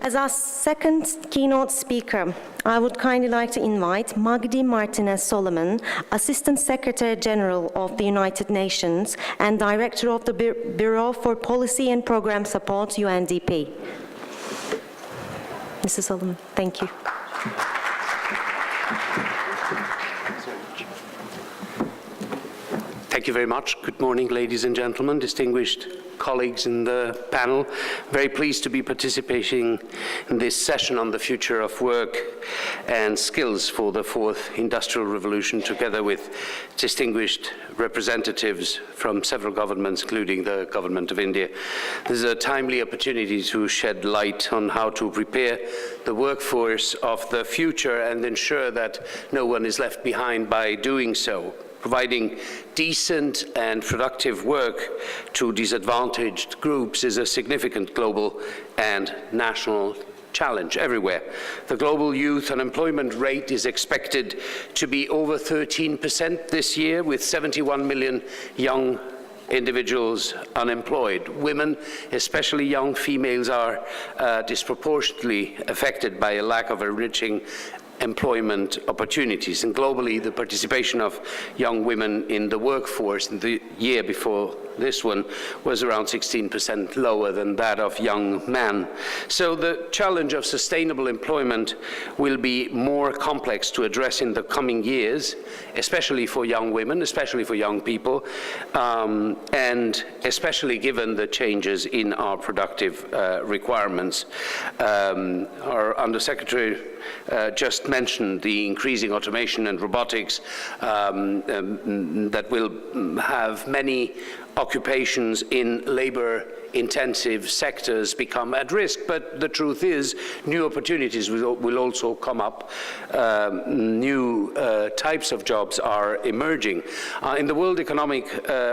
As our second keynote speaker, I would kindly like to invite Magdy Martinez-Solimán, Assistant Secretary General of the United Nations and Director of the Bureau for Policy and Program Support, UNDP. Mrs. Solimán, thank you. Thank you very much. Good morning, ladies and gentlemen, distinguished colleagues in the panel. Very pleased to be participating in this session on the future of work and skills for the fourth industrial revolution, together with distinguished representatives from several governments, including the government of India. This is a timely opportunity to shed light on how to prepare the workforce of the future and ensure that no one is left behind by doing so. Providing decent and productive work to disadvantaged groups is a significant global and national challenge everywhere. The global youth unemployment rate is expected to be over 13% this year, with 71 million young individuals unemployed. Women, especially young females, are disproportionately affected by a lack of enriching employment opportunities. And globally, the participation of young women in the workforce in the year before this one was around 16% lower than that of young men. So the challenge of sustainable employment will be more complex to address in the coming years, especially for young women, especially for young people, and especially given the changes in our productive requirements. Our Undersecretary just mentioned the increasing automation and robotics that will have many occupations in labor-intensive sectors become at risk, but the truth is new opportunities will also come up. New types of jobs are emerging. In the World Economic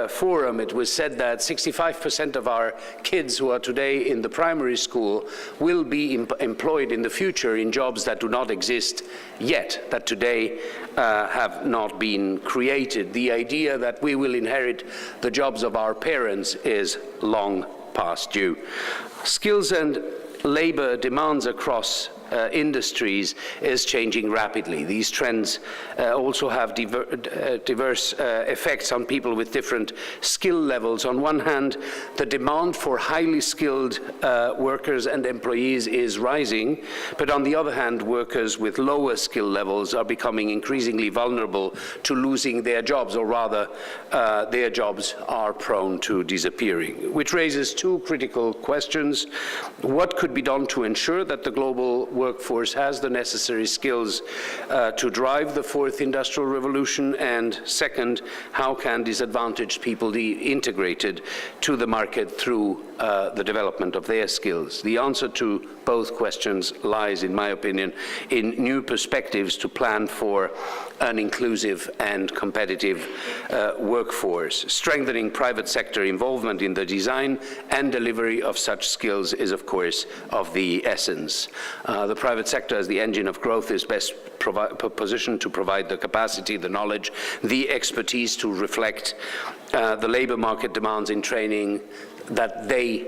Forum, it was said that 65% of our kids who are today in the primary school will be employed in the future in jobs that do not exist yet, that today have not been created. The idea that we will inherit the jobs of our parents is long past due. Skills and labor demands across industries is changing rapidly. These trends also have diverse effects on people with different skill levels. On one hand, the demand for highly skilled workers and employees is rising, but on the other hand, workers with lower skill levels are becoming increasingly vulnerable to losing their jobs, or rather, their jobs are prone to disappearing, which raises two critical questions. What could be done to ensure that the global workforce has the necessary skills to drive the fourth industrial revolution? And second, how can disadvantaged people be integrated to the market through the development of their skills? The answer to both questions lies, in my opinion, in new perspectives to plan for an inclusive and competitive workforce. Strengthening private sector involvement in the design and delivery of such skills is, of course, of the essence. The private sector, as the engine of growth, is best positioned to provide the capacity, the knowledge, the expertise to reflect the labor market demands in training that they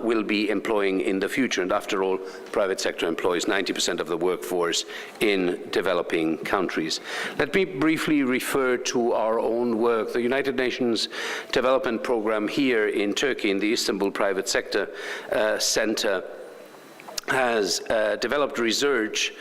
will be employing in the future. And after all, the private sector employs 90% of the workforce in developing countries. Let me briefly refer to our own work. The United Nations Development Programme here in Turkey, in the Istanbul Private Sector Center, has developed research,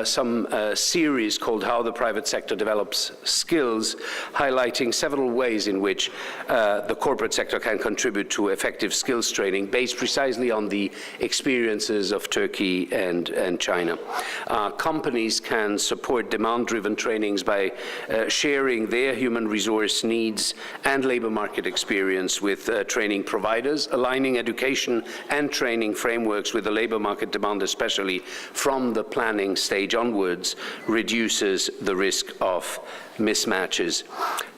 some series called How the Private Sector Develops Skills, highlighting several ways in which the corporate sector can contribute to effective skills training based precisely on the experiences of Turkey and China. Companies can support demand-driven trainings by sharing their human resource needs and labor market experience with training providers. Aligning education and training frameworks with the labor market demand, especially from the planning stage onwards, reduces the risk of mismatches.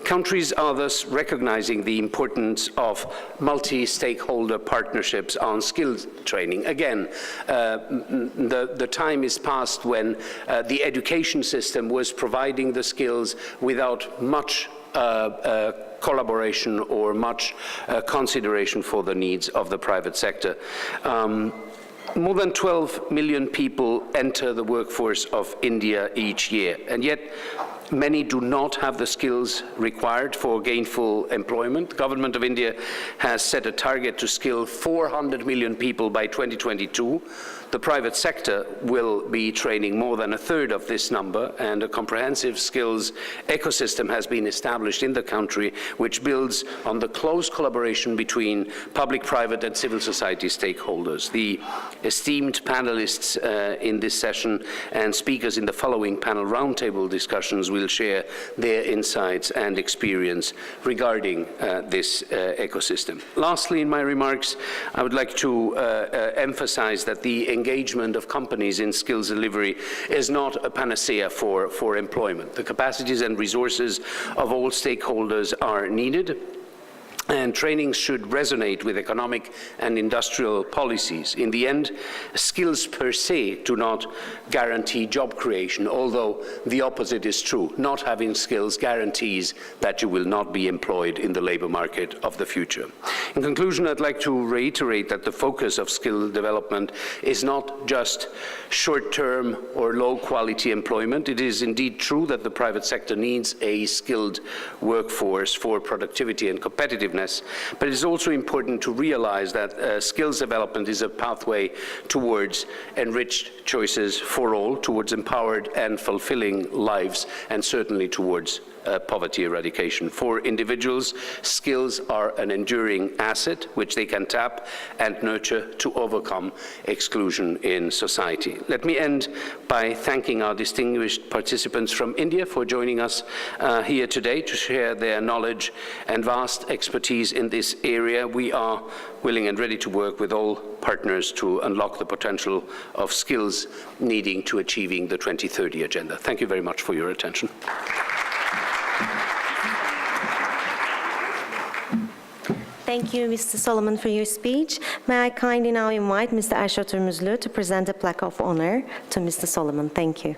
Countries are thus recognizing the importance of multi-stakeholder partnerships on skills training. Again, the time is past when the education system was providing the skills without much collaboration or much consideration for the needs of the private sector. More than 12 million people enter the workforce of India each year, and yet many do not have the skills required for gainful employment. The Government of India has set a target to skill 400 million people by 2022. The private sector will be training more than a third of this number, and a comprehensive skills ecosystem has been established in the country, which builds on the close collaboration between public, private, and civil society stakeholders. The esteemed panelists in this session and speakers in the following panel roundtable discussions will share their insights and experience regarding this ecosystem. Lastly, in my remarks, I would like to emphasize that the engagement of companies in skills delivery is not a panacea for employment. The capacities and resources of all stakeholders are needed, and training should resonate with economic and industrial policies. In the end, skills per se do not guarantee job creation, although the opposite is true. Not having skills guarantees that you will not be employed in the labor market of the future. In conclusion, I'd like to reiterate that the focus of skill development is not just short-term or low-quality employment. It is indeed true that the private sector needs a skilled workforce for productivity and competitiveness, but it is also important to realize that skills development is a pathway towards enriched choices for all, towards empowered and fulfilling lives, and certainly towards poverty eradication. For individuals, skills are an enduring asset which they can tap and nurture to overcome exclusion in society. Let me end by thanking our distinguished participants from India for joining us here today to share their knowledge and vast expertise in this area. We are willing and ready to work with all partners to unlock the potential of skills needing to achieving the 2030 agenda. Thank you very much for your attention. Thank you, Mr. Soliman, for your speech. May I kindly now invite Mr. Ayşe Türmüzlü to present a plaque of honor to Mr. Soliman. Thank you.